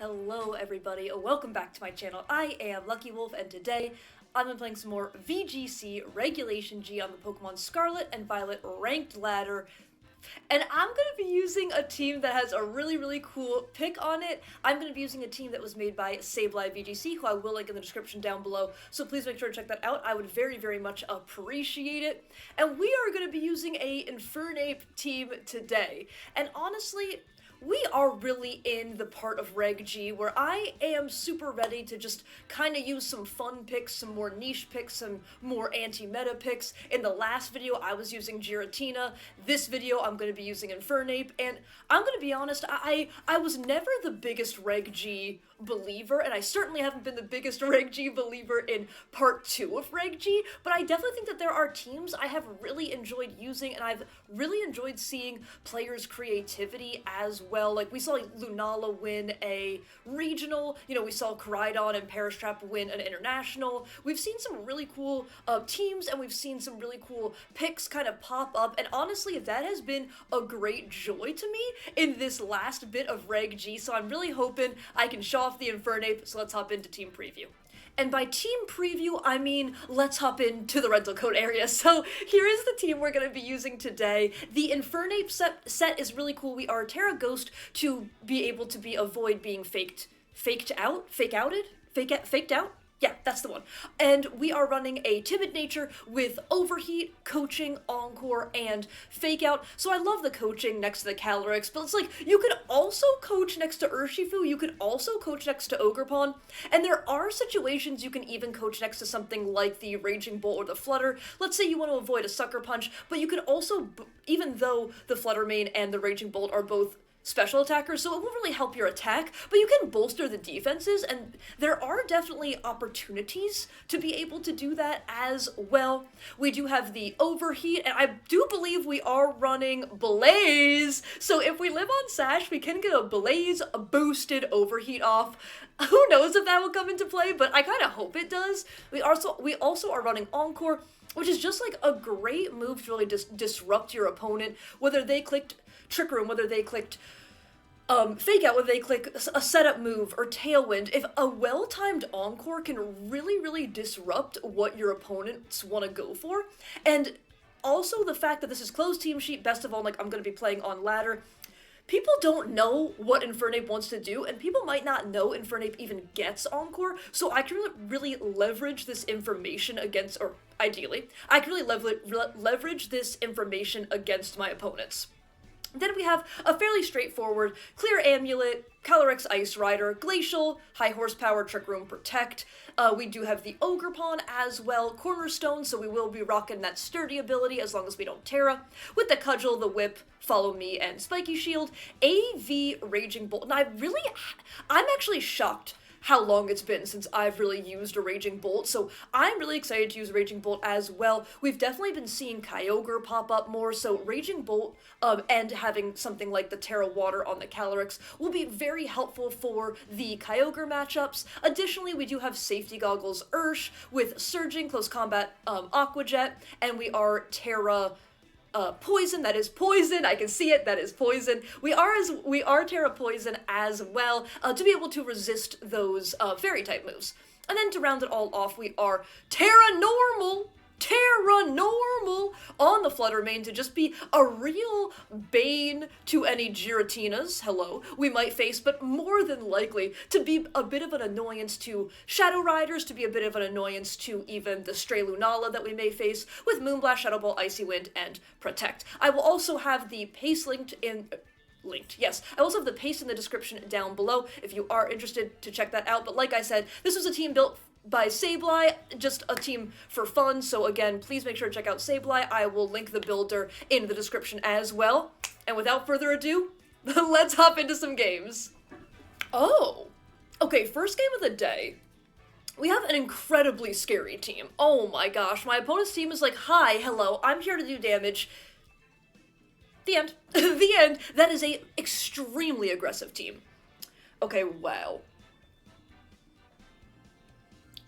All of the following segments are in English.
Hello everybody, welcome back to my channel. I am Lucky Wolf, and today I'm been playing some more VGC Regulation G on the Pokemon Scarlet and Violet Ranked Ladder. And I'm going to be using a team that has a really cool pick on it. I'm going to be using a team that was made by Scarlet VGC, who I will link in the description down below, so please make sure to check that out. I would very much appreciate it. And we are going to be using a INFERNAPE team today. And honestly, we are really in the part of Reg G where I am super ready to just kind of use some fun picks, some more niche picks, some more anti-meta picks. In the last video, I was using Giratina. This video, I'm going to be using INFERNAPE, and I'm going to be honest, I was never the biggest Reg G believer, and I certainly haven't been the biggest Reg G believer in part 2 of Reg G, but I definitely think that there are teams I have really enjoyed using, and I've really enjoyed seeing players' creativity as well. Like, we saw Lunala win a regional, we saw Koraidon and Parastrap win an international. We've seen some really cool teams, and we've seen some really cool picks kind of pop up, and honestly, that has been a great joy to me in this last bit of Reg G, so I'm really hoping I can show off the INFERNAPE, so let's hop into team preview. And by team preview, I mean let's hop into the rental code area. So here is the team we're going to be using today. The INFERNAPE set is really cool. We are Terra Ghost to be able to avoid being faked out? Yeah, that's the one. And we are running a Timid Nature with Overheat, Coaching, Encore, and Fake Out. So I love the Coaching next to the Calyrex, but it's like, you could also coach next to Urshifu, you could also coach next to Ogerpon, and there are situations you can even coach next to something like the Raging Bolt or the Flutter. Let's say you want to avoid a Sucker Punch, but you could also, even though the Flutter Mane and the Raging Bolt are both special attackers, so it won't really help your attack, but you can bolster the defenses, and there are definitely opportunities to be able to do that as well. We do have the Overheat, and I do believe we are running Blaze, so if we live on Sash, we can get a Blaze boosted Overheat off. Who knows if that will come into play, but I kind of hope it does. We also are running Encore, which is just like a great move to really disrupt your opponent, whether they clicked Trick Room, whether they clicked Fake Out, whether they click a setup move or Tailwind. If a well-timed Encore can really disrupt what your opponents want to go for, and also the fact that this is closed team sheet, best of all, like I'm going to be playing on ladder, people don't know what INFERNAPE wants to do, and people might not know INFERNAPE even gets Encore, so I can really leverage this information against, or ideally, I can really leverage this information against my opponents. Then we have a fairly straightforward Clear Amulet, Calyrex Ice Rider, Glacial, High Horsepower, Trick Room, Protect. We do have the Ogerpon as well, Cornerstone, so we will be rocking that sturdy ability as long as we don't Terra. With the Cudgel, the Whip, Follow Me, and Spiky Shield, AV Raging Bolt. And I'm actually shocked how long it's been since I've really used a Raging Bolt, so I'm really excited to use Raging Bolt as well. We've definitely been seeing Kyogre pop up more, so Raging Bolt and having something like the Terra Water on the Calyrex will be very helpful for the Kyogre matchups. Additionally, we do have Safety Goggles Ursh with Surging, Close Combat Aqua Jet, and we are Terra Poison, that is Poison, I can see it, that is Poison. We are Terra Poison as well, to be able to resist those Fairy type moves. And then to round it all off, we are Terra Normal on the Flutter Mane to just be a real bane to any Giratinas, hello, we might face, but more than likely to be a bit of an annoyance to Shadow Riders, to be a bit of an annoyance to even the stray Lunala that we may face with Moonblast, Shadow Ball, Icy Wind, and Protect. I will also have the pace yes. I also have the pace in the description down below if you are interested to check that out, but like I said, this was a team built by Sableye, just a team for fun, so again, please make sure to check out Sableye. I will link the builder in the description as well. And without further ado, let's hop into some games. Oh, okay, first game of the day. We have an incredibly scary team. Oh my gosh, my opponent's team is like, hi, hello, I'm here to do damage. The end. The end. That is a extremely aggressive team. Okay, wow.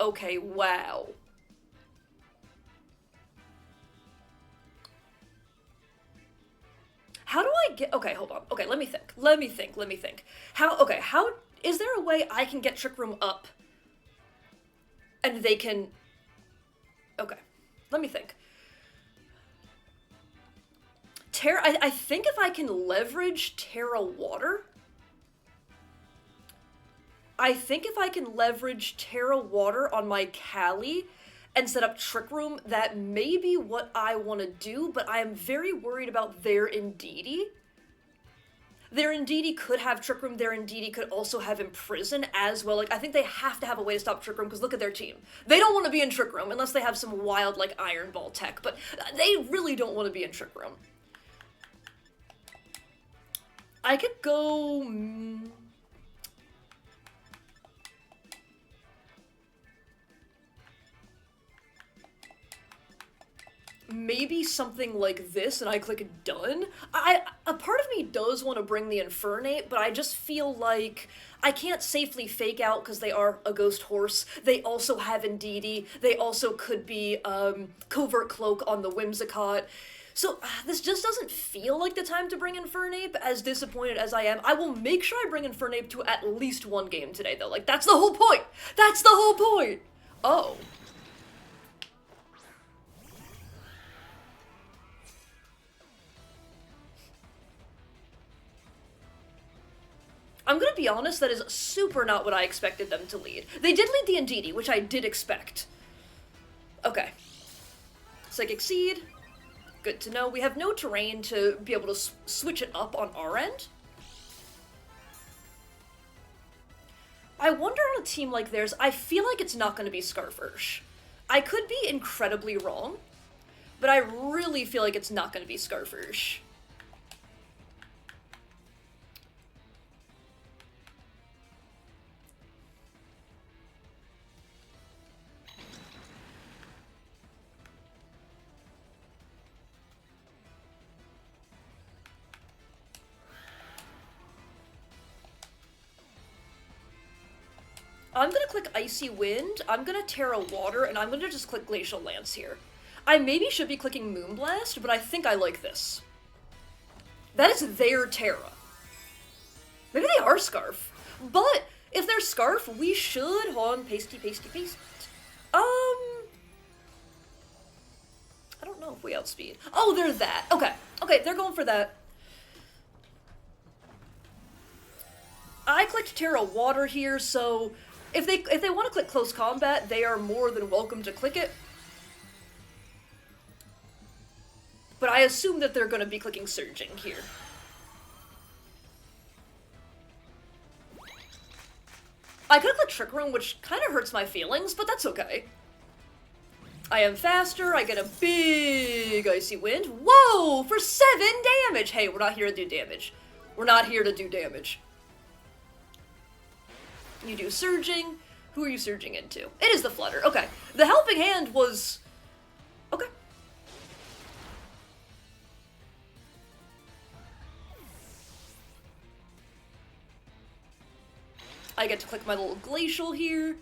Okay, wow. How do I get, okay, hold on. Okay, let me think. How is there a way I can get Trick Room up? And they can... Okay, let me think. I think if I can leverage Terra Water... I think if I can leverage Terra Water on my Callie and set up Trick Room, that may be what I want to do, but I am very worried about their Indeedee. Their Indeedee could have Trick Room, their Indeedee could also have Imprison as well. Like, I think they have to have a way to stop Trick Room, because look at their team. They don't want to be in Trick Room, unless they have some wild, like, Iron Ball tech, but they really don't want to be in Trick Room. I could go... maybe something like this, and I click done. A part of me does want to bring the INFERNAPE, but I just feel like I can't safely fake out because they are a ghost horse. They also have Indeedee. They also could be Covert Cloak on the Whimsicott. So this just doesn't feel like the time to bring INFERNAPE, as disappointed as I am. I will make sure I bring INFERNAPE to at least one game today, though. Like, that's the whole point! That's the whole point! Oh. I'm gonna be honest, that is super not what I expected them to lead. They did lead the Indeedee, which I did expect. Okay. Psychic Seed. Good to know. We have no terrain to be able to switch it up on our end. I wonder on a team like theirs, I feel like it's not going to be Scarfurge. I could be incredibly wrong, but I really feel like it's not going to be Scarfurge. I'm gonna click Icy Wind, I'm gonna Terra Water, and I'm gonna just click Glacial Lance here. I maybe should be clicking Moonblast, but I think I like this. That is their Terra. Maybe they are Scarf. But if they're Scarf, we should... Hold on, paste. I don't know if we outspeed. Oh, they're that. Okay. Okay, they're going for that. I clicked Terra Water here, so... If they want to click Close Combat, they are more than welcome to click it. But I assume that they're going to be clicking Surging here. I could have clicked Trick Room, which kind of hurts my feelings, but that's okay. I am faster, I get a big Icy Wind. Whoa! For 7 damage! Hey, we're not here to do damage. We're not here to do damage. You do Surging. Who are you surging into? It is the Flutter. Okay. The Helping Hand was... Okay. I get to click my little Glacial here.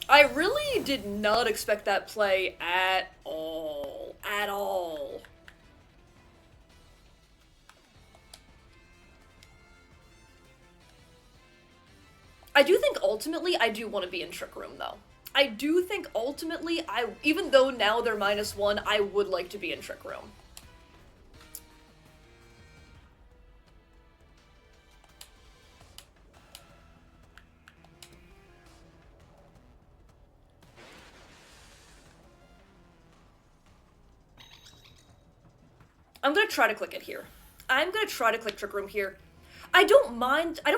I really did not expect that play at all. At all. I do think ultimately I do want to be in Trick Room, though. I do think ultimately, even though now they're -1, I would like to be in Trick Room. I'm gonna try to click it here. I'm gonna try to click Trick Room here. I don't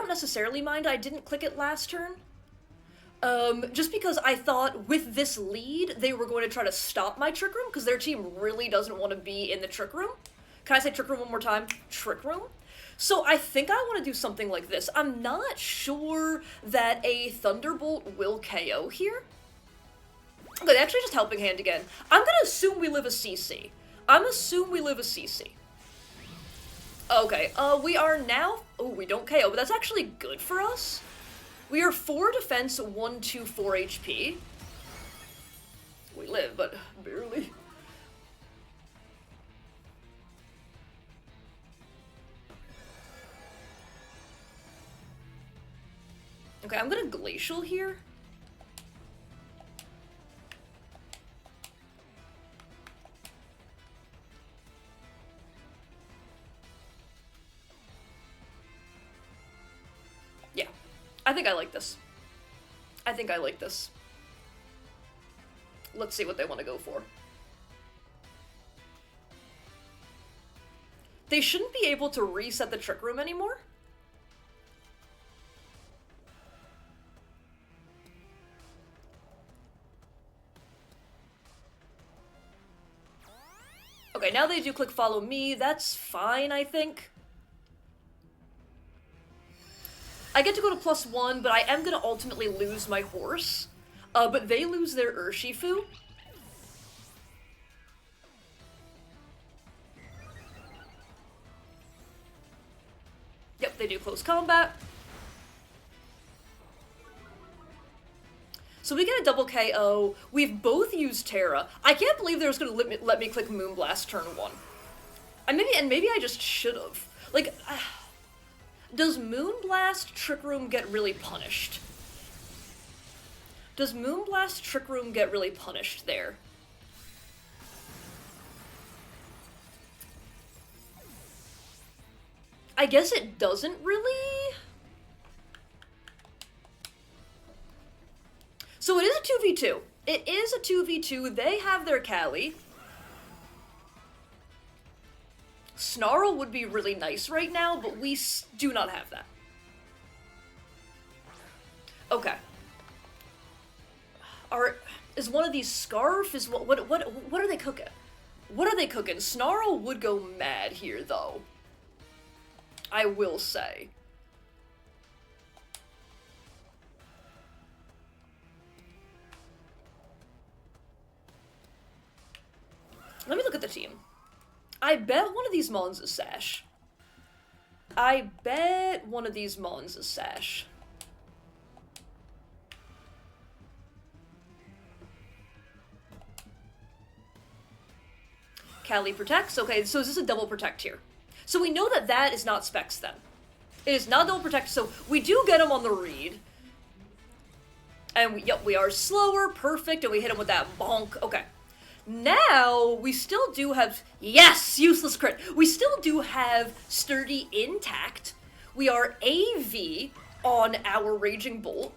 necessarily mind I didn't click it last turn. Just because I thought with this lead, they were going to try to stop my Trick Room, because their team really doesn't want to be in the Trick Room. Can I say Trick Room one more time? Trick Room? So I think I want to do something like this. I'm not sure that a Thunderbolt will KO here. Okay, actually just Helping Hand again. I'm gonna assume we live a CC. Okay, we are now... Oh, we don't KO, but that's actually good for us. We are 4 defense, 1, 2, 4 HP. We live, but barely. Okay, I'm gonna Glacial here. Yeah, I think I like this. I think I like this. Let's see what they want to go for. They shouldn't be able to reset the Trick Room anymore. Okay, now they do click follow me. That's fine, I think. I get to go to +1, but I am gonna ultimately lose my horse. But they lose their Urshifu. Yep, they do close combat. So we get a double KO. We've both used Terra. I can't believe they was gonna let me click Moonblast turn 1. Maybe I just should've. Like, does Moonblast Trick Room get really punished? Does Moonblast Trick Room get really punished there? I guess it doesn't really. So it is a 2v2. It is a 2v2. They have their Callie. Snarl would be really nice right now, but we do not have that. Okay. Is one of these Scarf? Is what are they cooking? What are they cooking? Snarl would go mad here, though. I will say. Let me look at the team. I bet one of these Mons is Sash. I bet one of these Mons is Sash. Callie protects. Okay, so is this a double protect here? So we know that that is not Specs then. It is not double protect, so we do get him on the read. And we are slower, perfect, and we hit him with that bonk. Okay. Now, we still do have, yes, useless crit. We still do have Sturdy intact. We are AV on our Raging Bolt.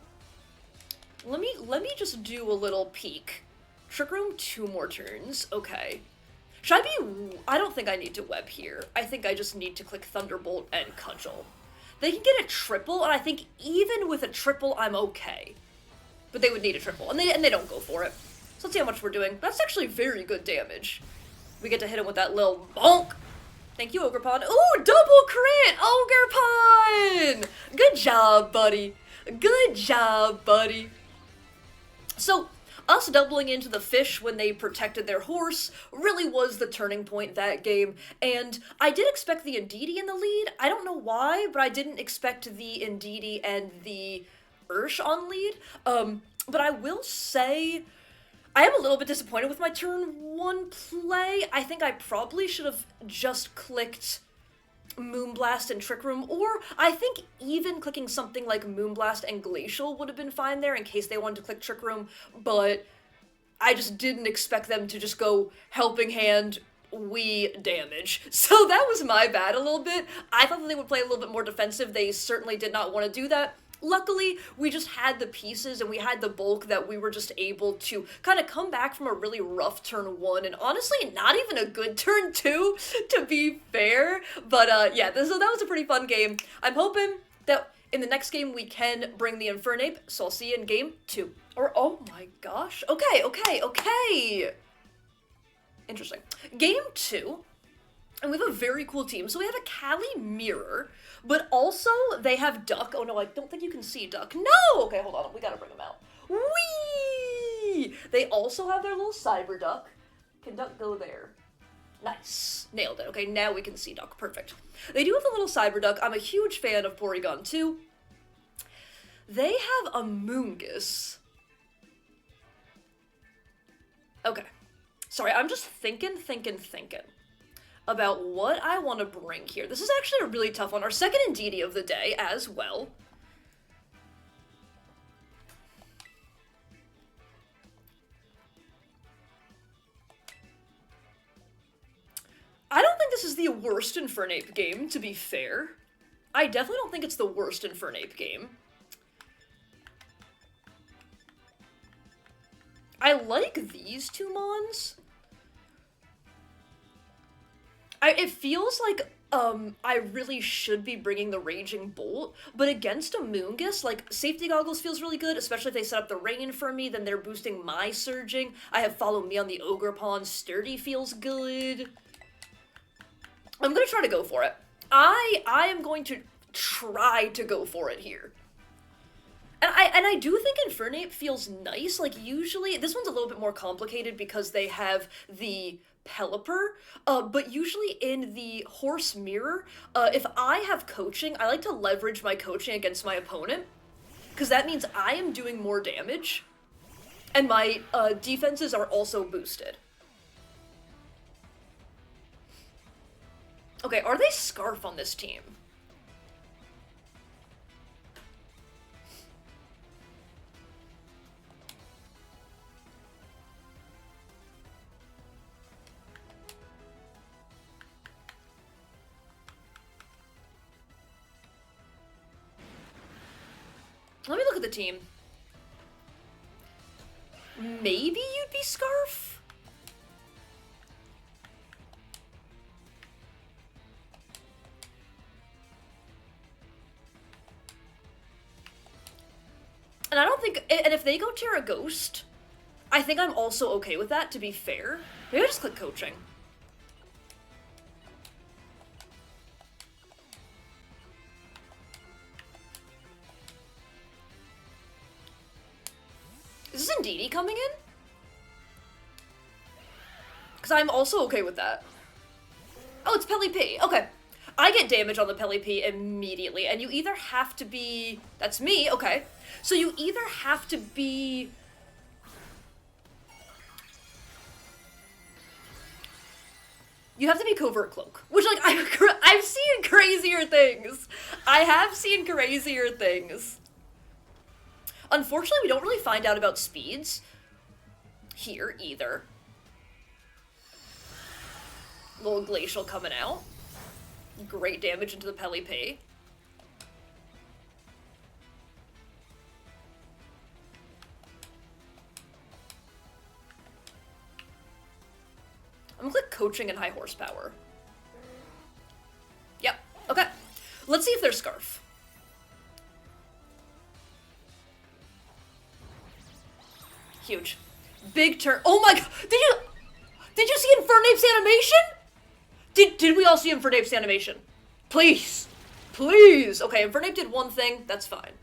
Let me just do a little peek. Trick Room 2 more turns. Okay. Should I be... I don't think I need to web here. I think I just need to click Thunderbolt and Cudgel. They can get a triple, and I think even with a triple, I'm okay. But they would need a triple, and they don't go for it. So let's see how much we're doing. That's actually very good damage. We get to hit him with that little bonk. Thank you, Ogrepon. Ooh, double crit! Ogrepon! Good job, buddy. Good job, buddy. So, us doubling into the fish when they protected their horse really was the turning point that game, and I did expect the Indeedee in the lead. I don't know why, but I didn't expect the Indeedee and the Ursh on lead. But I will say, I am a little bit disappointed with my turn 1 play. I think I probably should have just clicked Moonblast and Trick Room, or I think even clicking something like Moonblast and Glacial would have been fine there in case they wanted to click Trick Room, but I just didn't expect them to just go Helping Hand, we damage. So that was my bad a little bit. I thought that they would play a little bit more defensive. They certainly did not want to do that. Luckily, we just had the pieces and we had the bulk that we were just able to kind of come back from a really rough turn 1, and honestly, not even a good turn 2, to be fair. But yeah, so that was a pretty fun game. I'm hoping that in the next game we can bring the INFERNAPE, so I'll see you in game 2. Or, oh my gosh. Okay. Interesting. Game 2. And we have a very cool team. So we have a Callie Mirror, but also they have Duck. Oh no, I don't think you can see Duck. No! Okay, hold on. We gotta bring him out. Whee! They also have their little Cyber Duck. Can Duck go there? Nice. Nailed it. Okay, now we can see Duck. Perfect. They do have the little Cyber Duck. I'm a huge fan of Porygon 2. They have a Moongus. Okay. Sorry, I'm just thinking about what I want to bring here. This is actually a really tough one. Our second Indeedee of the day as well. this is the worst INFERNAPE game, to be fair. I definitely don't think it's the worst INFERNAPE game. I like these two mons. It feels like, I really should be bringing the Raging Bolt, but against a Moongus, like, Safety Goggles feels really good, especially if they set up the rain for me, then they're boosting my Surging. I have Follow Me on the Ogre Pawn, Sturdy feels good. I'm gonna try to go for it. I am going to try to go for it here. And I do think INFERNAPE feels nice, like, usually, this one's a little bit more complicated because they have the Pelipper, but usually in the Horse Mirror, if I have coaching, I like to leverage my coaching against my opponent, because that means I am doing more damage, and my defenses are also boosted. Okay, are they Scarf on this team? Let me look at the team. Maybe you'd be Scarf? And I don't think, and if they go Terra Ghost, I think I'm also okay with that, to be fair. Maybe I just click coaching. Is this Indeedee coming in? Because I'm also okay with that. Oh, it's Pelipper. Okay. I get damage on the Pelipper immediately, and you either have to be... That's me, okay. So you either have to be... You have to be Covert Cloak. Which, like, I've seen crazier things. I have seen crazier things. Unfortunately, we don't really find out about speeds here either. Little Glacial coming out. Great damage into the Pelipper. I'm gonna click coaching and high horsepower. Yep, okay. Let's see if there's Scarf. Huge. Big turn. Oh my god! Did you see INFERNAPE's animation? Did we all see INFERNAPE's animation? Please. Please. Okay, INFERNAPE did one thing. That's fine.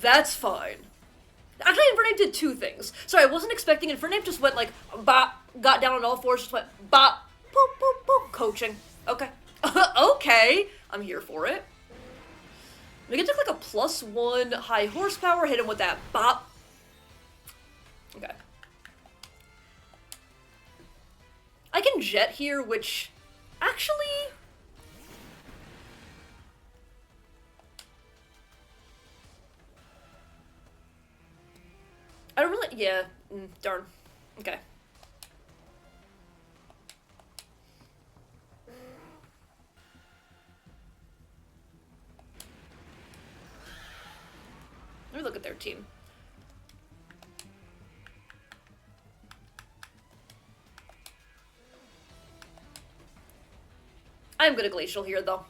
That's fine. Actually, INFERNAPE did two things. Sorry, I wasn't expecting INFERNAPE just went like, bop, got down on all fours, just went, bop, boop, boop, boop, coaching. Okay. Okay. I'm here for it. We get to click a +1 high horsepower, hit him with that bop. Okay. I can jet here, which actually... I don't really... Yeah. Darn. Okay. Let me look at their team. I'm gonna Glacial here, though.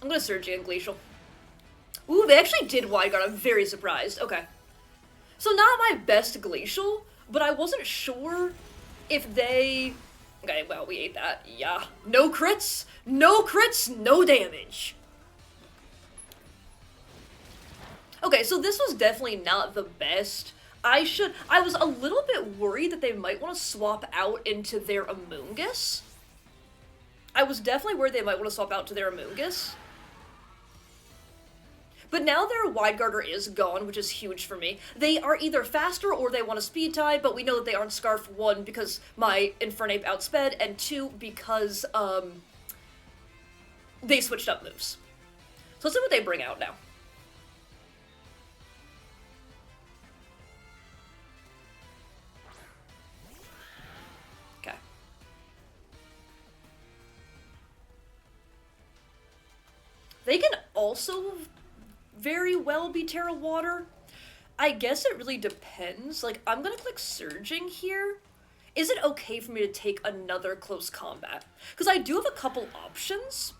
I'm gonna Surge and Glacial. Ooh, they actually did Wide Guard. I'm very surprised. Okay. So not my best Glacial, but I wasn't sure if they... Okay, well, we ate that. Yeah. No crits, no damage. Okay, so this was definitely not the best. I was a little bit worried that they might want to swap out into their Amoonguss. I was definitely worried they might want to swap out to their Amoonguss. But now their Wide Guarder is gone, which is huge for me. They are either faster or they want a speed tie, but we know that they aren't Scarf, 1, because my INFERNAPE outsped, and 2, because, they switched up moves. So let's see what they bring out now. They can also very well be Terra Water. I guess it really depends. Like, I'm gonna click Surging here. Is it okay for me to take another close combat? Because I do have a couple options.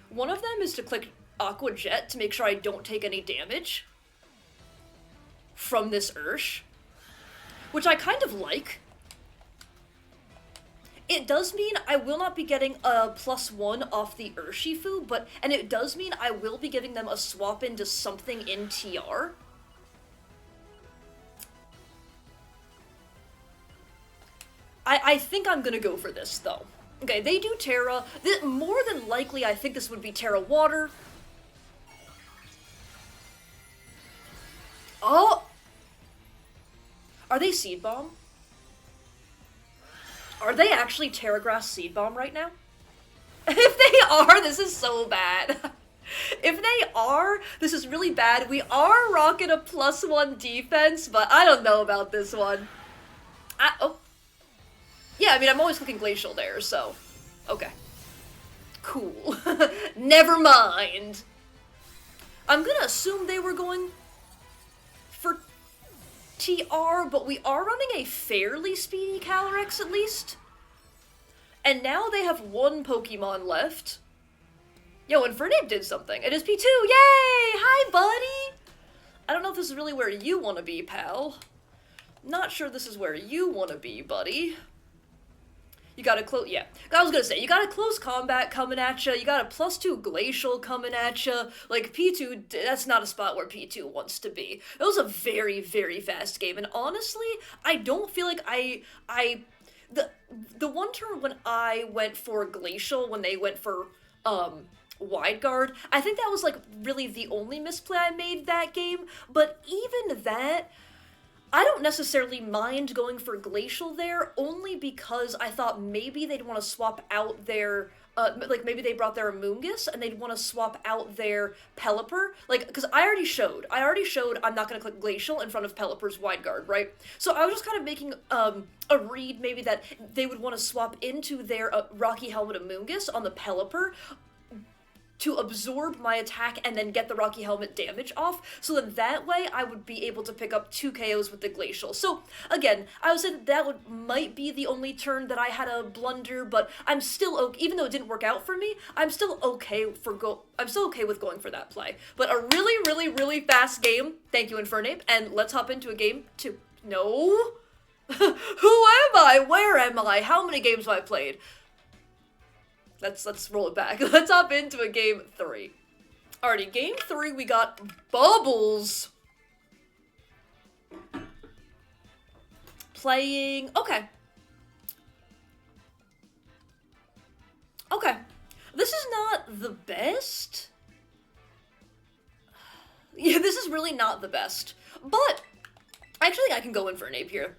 One of them is to click Aqua Jet to make sure I don't take any damage from this Ursh, which I kind of like. It does mean I will not be getting a +1 off the Urshifu, and it does mean I will be giving them a swap into something in TR. I think I'm gonna go for this, though. Okay, they do Terra. More than likely, I think this would be Terra Water. Oh! Are they Seed Bomb? Are they actually Terra Grass Seed Bomb right now? If they are, this is so bad. If they are, this is really bad. We are rocking a +1 defense, but I don't know about this one. Oh. Yeah, I mean, I'm always clicking Glacial there, so... Okay. Cool. Never mind. I'm gonna assume they were going for TR, but we are running a fairly speedy Calyrex at least. And now they have one Pokemon left. Yo, INFERNAPE did something. It is P2, yay! Hi, buddy! I don't know if this is really where you want to be, pal. Not sure this is where you want to be, buddy. You got a close, yeah. I was gonna say, you got a close combat coming at you, you got a +2 Glacial coming at you. Like, P2, that's not a spot where P2 wants to be. It was a very, very fast game, and honestly, I don't feel like the one turn when I went for Glacial, when they went for, Wide Guard, I think that was, like, really the only misplay I made that game, but even that, I don't necessarily mind going for Glacial there, only because I thought maybe they'd want to swap out their, like, maybe they brought their Amoonguss, and they'd want to swap out their Pelipper, like, because I already showed I'm not going to click Glacial in front of Pelipper's Wide Guard, right? So I was just kind of making, a read, maybe that they would want to swap into their, Rocky Helmet Amoonguss on the Pelipper, to absorb my attack and then get the Rocky Helmet damage off, so then that way I would be able to pick up 2 KOs with the Glacial. So, again, I would say that might be the only turn that I had a blunder, but I'm still okay, even though it didn't work out for me, I'm still okay with going for that play. But a really, really, really fast game, thank you INFERNAPE, and let's hop into a game 2. No? Who am I? Where am I? How many games have I played? Let's roll it back. Let's hop into a game 3. Alrighty, game 3, we got Bubbles. Playing, okay. Okay. This is not the best. Yeah, this is really not the best. But, actually I can go INFERNAPE here.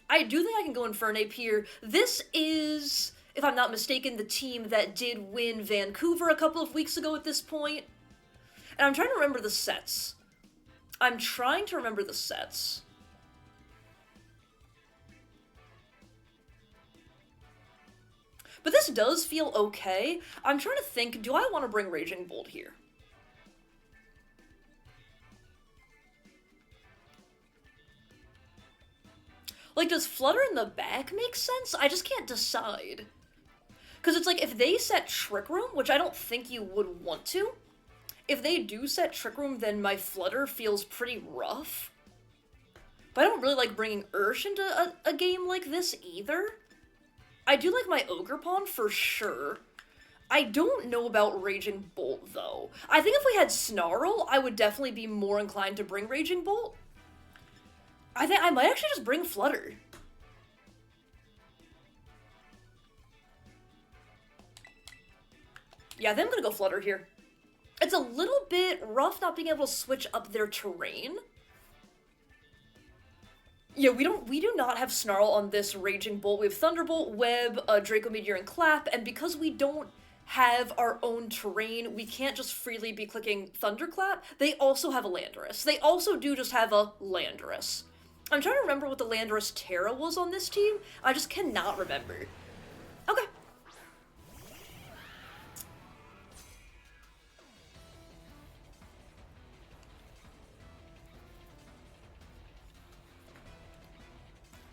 I do think I can go INFERNAPE here. This is, if I'm not mistaken, the team that did win Vancouver a couple of weeks ago at this point. And I'm trying to remember the sets. But this does feel okay. I'm trying to think, do I want to bring Raging Bolt here? Like, does Flutter in the back make sense? I just can't decide. Because it's like, if they set Trick Room, which I don't think you would want to, if they do set Trick Room, then my Flutter feels pretty rough. But I don't really like bringing Ursh into a game like this either. I do like my Ogerpon for sure. I don't know about Raging Bolt, though. I think if we had Snarl, I would definitely be more inclined to bring Raging Bolt. I think I might actually just bring Flutter. Yeah, I think I'm gonna go Flutter here. It's a little bit rough not being able to switch up their terrain. Yeah, we do not have Snarl on this Raging Bolt. We have Thunderbolt, Web, Draco Meteor, and Clap, and because we don't have our own terrain, we can't just freely be clicking Thunderclap. They also have a Landorus. They also do just have a Landorus. I'm trying to remember what the Landorus Terra was on this team. I just cannot remember. Okay,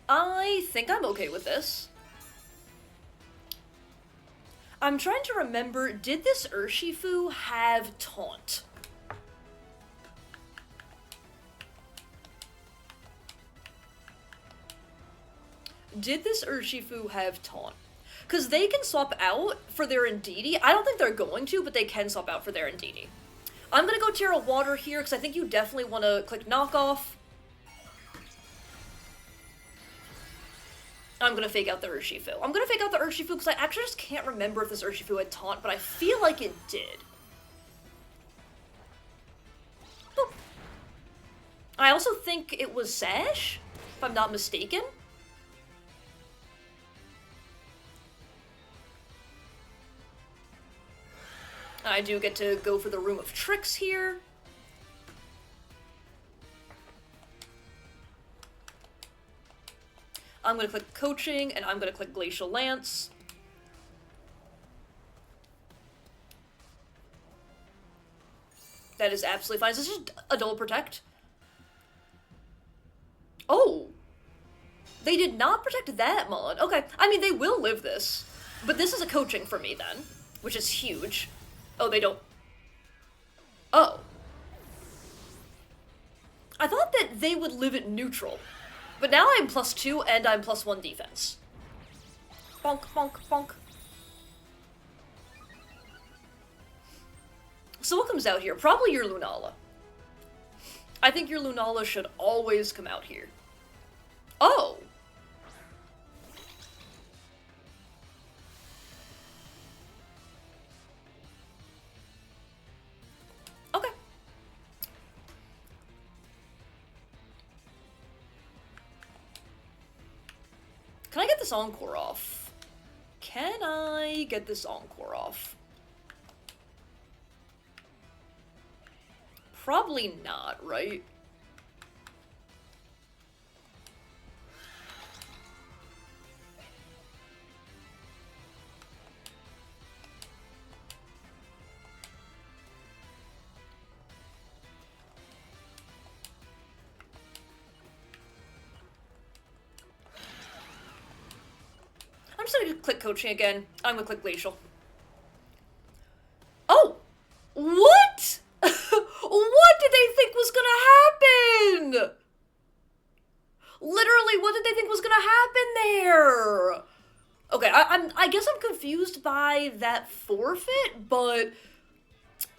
I think I'm okay with this. I'm trying to remember, did this Urshifu have Taunt? Did this Urshifu have Taunt? Because they can swap out for their Indeedee. I don't think they're going to, but they can swap out for their Indeedee. I'm gonna go Terra Water here, because I think you definitely want to click Knockoff. I'm gonna fake out the Urshifu. I'm gonna fake out the Urshifu because I actually just can't remember if this Urshifu had Taunt, but I feel like it did. Boop. I also think it was Sash, if I'm not mistaken. I do get to go for the Room of Tricks here. I'm going to click Coaching, and I'm going to click Glacial Lance. That is absolutely fine. Is this just a Double Protect? Oh! They did not protect that mod. Okay, I mean, they will live this. But this is a Coaching for me, then. Which is huge. Oh, they don't... Oh. I thought that they would live at neutral. But now I'm +2 and I'm +1 defense. Bonk, bonk, bonk. So what comes out here? Probably your Lunala. I think your Lunala should always come out here. Oh! Okay. Can I get this Encore off? Can I get this Encore off? Probably not, right? I'm just gonna click Coaching again. I'm gonna click Glacial. Oh! What? What did they think was gonna happen? Literally, what did they think was gonna happen there? Okay, I guess I'm confused by that forfeit, but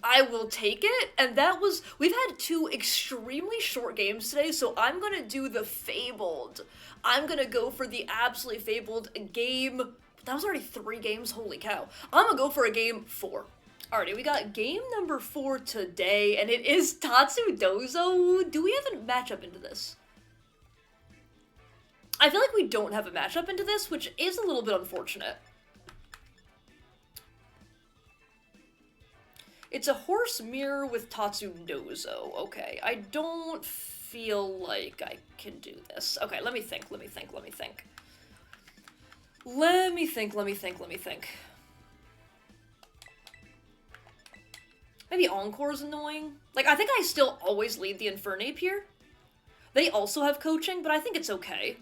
I will take it. And that was, we've had 2 extremely short games today, so I'm gonna do the Fabled. I'm gonna go for the absolutely Fabled game. That was already 3 games, holy cow. I'm gonna go for a game 4. Alrighty, we got game number 4 today, and it is Tatsu Dozo. Do we have a matchup into this? I feel like we don't have a matchup into this, which is a little bit unfortunate. It's a horse mirror with Tatsu Dozo. Okay, I don't feel like I can do this. Okay, let me think. Maybe Encore's annoying. Like, I think I still always lead the INFERNAPE here. They also have Coaching, but I think it's okay.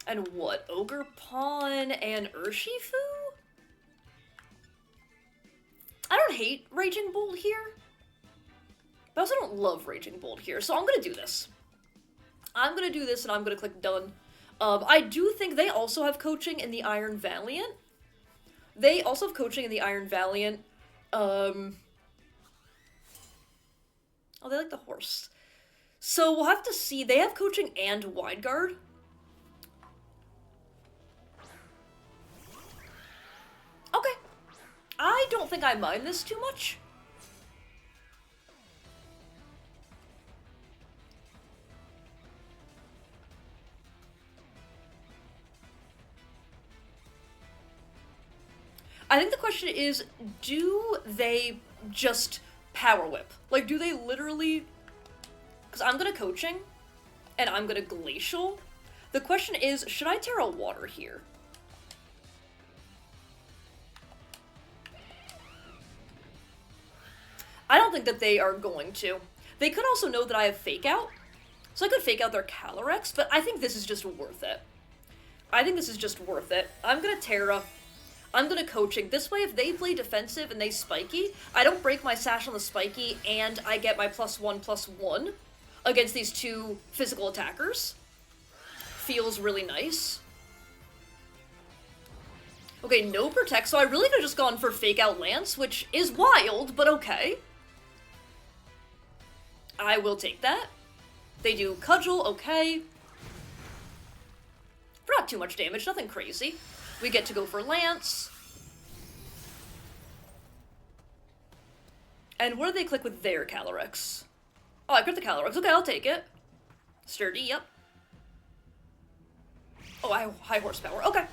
And what? Ogre Pawn and Urshifu? I don't hate Raging Bolt here, but I also don't love Raging Bolt here, so I'm gonna do this. I'm gonna do this, and I'm gonna click Done. I do think they also have Coaching in the Iron Valiant. They also have Coaching in the Iron Valiant. Oh, they like the horse. So we'll have to see. They have Coaching and Wide Guard. Okay. I don't think I mind this too much. I think the question is, do they just Power Whip? Like, do they literally Because I'm gonna Coaching, and I'm gonna Glacial. The question is, should I Terra Water here? I don't think that they are going to. They could also know that I have Fake Out, so I could Fake Out their Calyrex, but I think this is just worth it. I think this is just worth it. I'm gonna Terra. I'm gonna Coaching. This way, if they play defensive and they Spiky, I don't break my Sash on the Spiky, and I get my +1/+1 against these two physical attackers. Feels really nice. Okay, no Protect, so I really could have just gone for Fake Out Lance, which is wild, but okay. I will take that. They do Cudgel, okay. For not too much damage, nothing crazy. We get to go for Lance. And where do they click with their Calyrex? Oh, I crit the Calyrex. Okay, I'll take it. Sturdy, yep. Oh, high horsepower. Okay.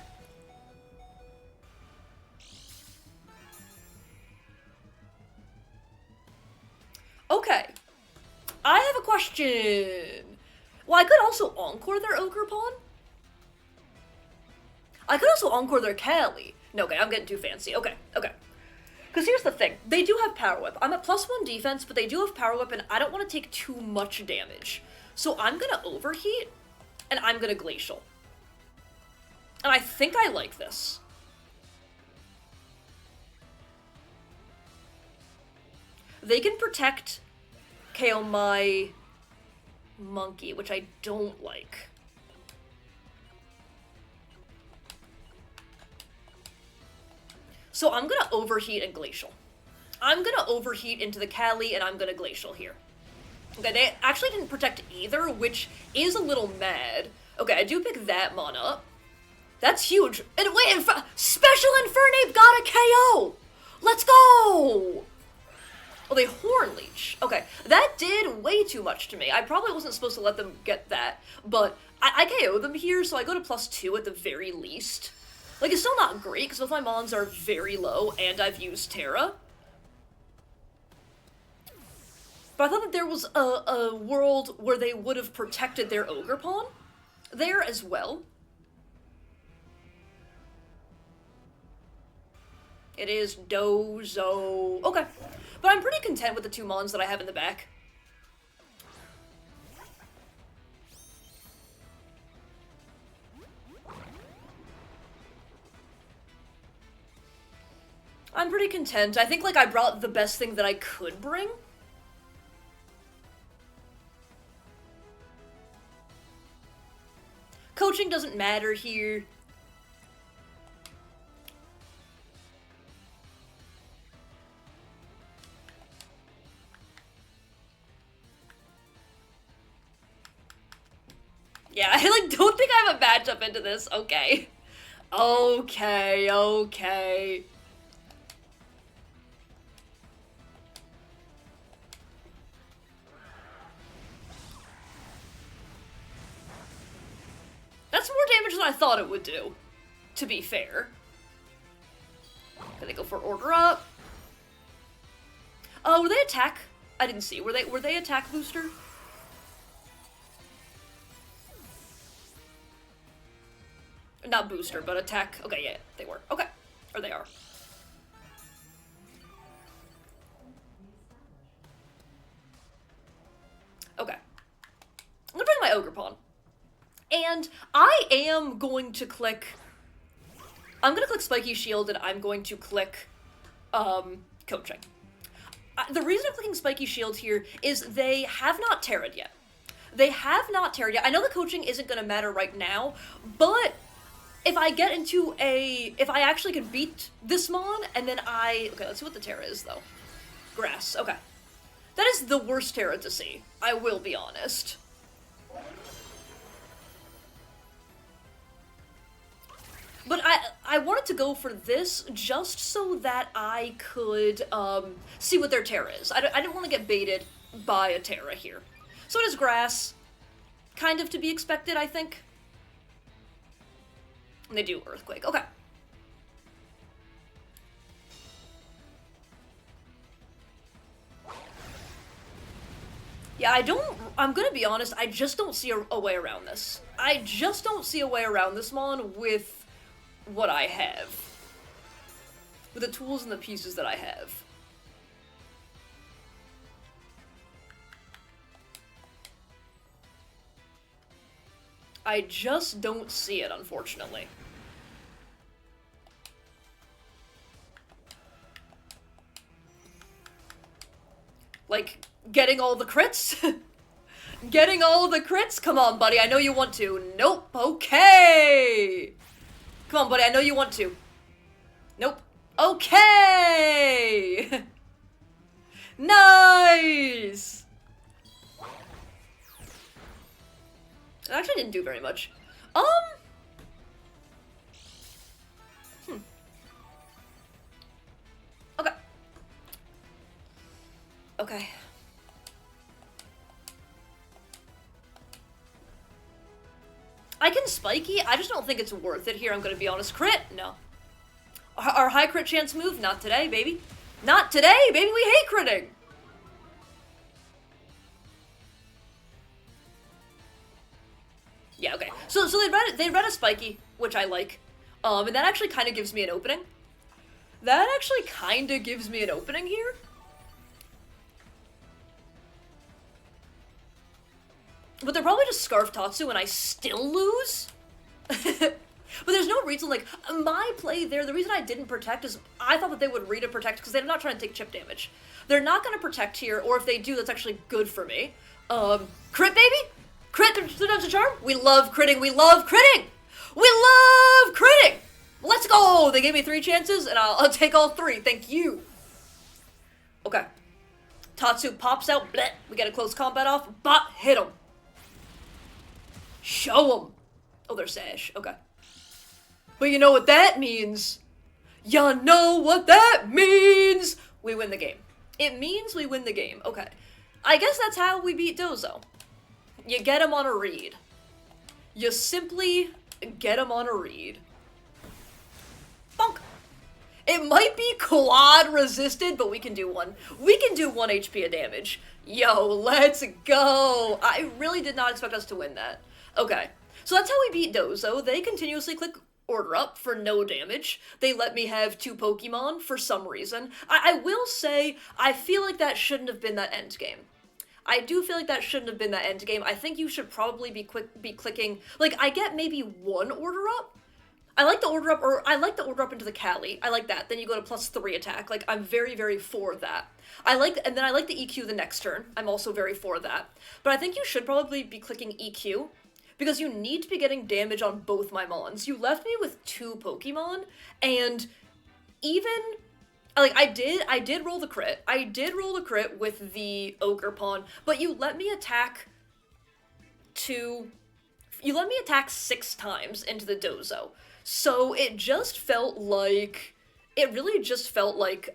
Okay. I have a question. Well, I could also Encore their Ogerpon. I could also Encore their Cali. No, okay, I'm getting too fancy. Okay, okay. Because here's the thing. They do have Power Whip. I'm at +1 defense, but they do have Power Whip, and I don't want to take too much damage. So I'm going to Overheat, and I'm going to Glacial. And I think I like this. They can Protect KO my Monkey, which I don't like. So I'm gonna Overheat and Glacial. I'm gonna Overheat into the Cali, and I'm gonna Glacial here. Okay, they actually didn't Protect either, which is a little mad. Okay, I do pick that Mon up. That's huge. And wait, Special Infernape got a KO! Let's go! Oh, they Horn Leech. Okay, that did way too much to me. I probably wasn't supposed to let them get that, but I KO them here, so I go to +2 at the very least. Like, it's still not great, because both my Mons are very low, and I've used Terra. But I thought that there was a world where they would have protected their Ogerpon there as well. It is Dozo. Okay. But I'm pretty content with the two Mons that I have in the back. I'm pretty content. I think, like, I brought the best thing that I could bring. Coaching doesn't matter here. Yeah, I, like, don't think I have a matchup into this. Okay. Okay, okay. That's more damage than I thought it would do, to be fair. Can they go for Order Up? Oh, were they attack? I didn't see. Were they attack booster? Not booster, but attack. Okay, yeah, they were. Okay. Or they are. Okay. I'm gonna bring my Ogerpon. And I am going to click... I'm gonna click Spiky Shield, and I'm going to click, Coaching. The reason I'm clicking Spiky Shield here is they have not Terra'd yet. They have not Terra'd yet. I know the Coaching isn't gonna matter right now, but if I get into a... If I actually can beat this Mon, and then I... Okay, let's see what the Terra is, though. Grass, okay. That is the worst Terra to see. I will be honest. But I wanted to go for this just so that I could see what their Terra is. I didn't want to get baited by a Terra here. So it is Grass. Kind of to be expected, I think. And they do Earthquake. Okay. Yeah, I'm gonna be honest, I just don't see a way around this. I just don't see a way around this mon with what I have. With the tools and the pieces that I have. I just don't see it, unfortunately. Like, getting all the crits? Getting all the crits? Come on, buddy, I know you want to. Nope, okay! Come on, buddy, I know you want to. Nope. Okay! Nice! It actually didn't do very much. Okay. Okay. I can spiky, I just don't think it's worth it here, I'm gonna be honest. Crit? No. Our high crit chance move? Not today, baby. Not today, baby, we hate critting! Yeah, okay. So they read a spiky, which I like. And that actually kind of gives me an opening. That actually kind of gives me an opening here. But they're probably just Scarf Tatsu and I still lose? But there's no reason, like, my play there, the reason I didn't protect is I thought that they would read a protect because they're not trying to take chip damage. They're not going to protect here, or if they do, that's actually good for me. Crit, baby? Crit the charm? We love critting, we love critting! We love critting! Let's go! They gave me 3 chances, and I'll take all 3, thank you. Okay. Tatsu pops out, bleh, we get a close combat off, but hit him. Show them. Oh, they're sash. Okay. But you know what that means? You know what that means? We win the game. It means we win the game. Okay. I guess that's how we beat Dozo. You get him on a read. You simply get him on a read. Bonk. It might be quad resisted, but we can do one. We can do 1 HP of damage. Yo, let's go. I really did not expect us to win that. Okay, so that's how we beat Dozo. They continuously click order up for no damage. They let me have 2 Pokemon for some reason. I will say, I feel like that shouldn't have been that end game. I do feel like that shouldn't have been that end game. I think you should probably be clicking, like, I get maybe 1 order up. I like the order up, or I like the order up into the Cali. I like that. Then you go to +3 attack. Like, I'm very, very for that. And then I like the EQ the next turn. I'm also very for that. But I think you should probably be clicking EQ, because you need to be getting damage on both my Mons. You left me with 2 Pokemon, and even, like, I did roll the crit. I did roll the crit with the Ogre Pawn, but you let me attack 6 times into the Dozo. So it just felt like, it really just felt like,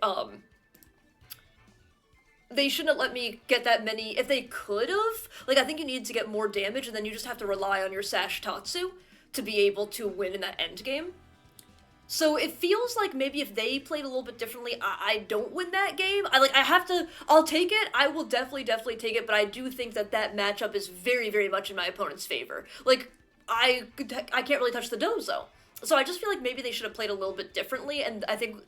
they shouldn't have let me get that many. If they could have, like, I think you need to get more damage, and then you just have to rely on your Sash Tatsu to be able to win in that end game. So it feels like maybe if they played a little bit differently, I don't win that game. I'll take it. I will definitely take it, but I do think that that matchup is very, very much in my opponent's favor. Like, I can't really touch the Dozo. So I just feel like maybe they should have played a little bit differently, and I think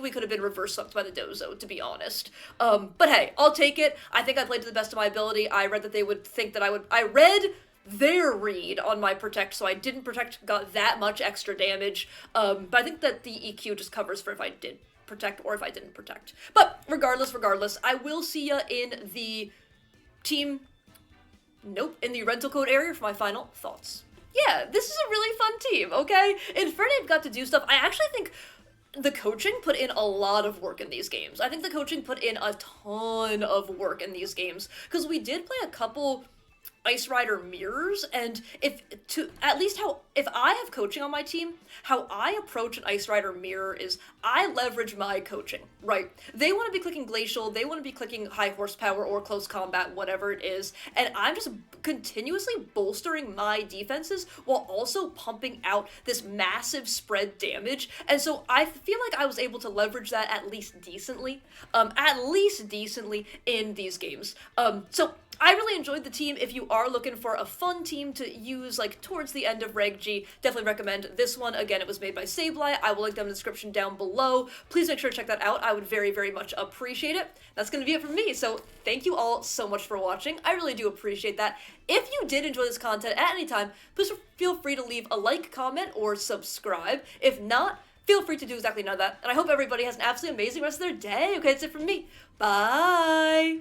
we could have been reverse swept by the Dozo, to be honest. But hey, I'll take it. I think I played to the best of my ability. I read that they would think that I read their read on my protect, so I didn't protect, got that much extra damage. But I think that the EQ just covers for if I did protect or if I didn't protect. But regardless, I will see ya in the team, in the rental code area for my final thoughts. Yeah, this is a really fun team, okay? INFERNAPE got to do stuff. I actually think the coaching put in a lot of work in these games. I think the coaching put in a ton of work in these games, because we did play a couple Ice Rider mirrors, and if I have coaching on my team, how I approach an Ice Rider mirror is I leverage my coaching, right? They want to be clicking Glacial, they want to be clicking High Horsepower or Close Combat, whatever it is, and I'm just continuously bolstering my defenses while also pumping out this massive spread damage, and so I feel like I was able to leverage that at least decently in these games. So I really enjoyed the team. If you are looking for a fun team to use like towards the end of Reg G, definitely recommend this one. Again, it was made by Sableye. I will link them in the description down below. Please make sure to check that out. I would very, very much appreciate it. That's going to be it from me. So thank you all so much for watching. I really do appreciate that. If you did enjoy this content at any time, please feel free to leave a like, comment, or subscribe. If not, feel free to do exactly none of that. And I hope everybody has an absolutely amazing rest of their day. Okay, that's it from me. Bye!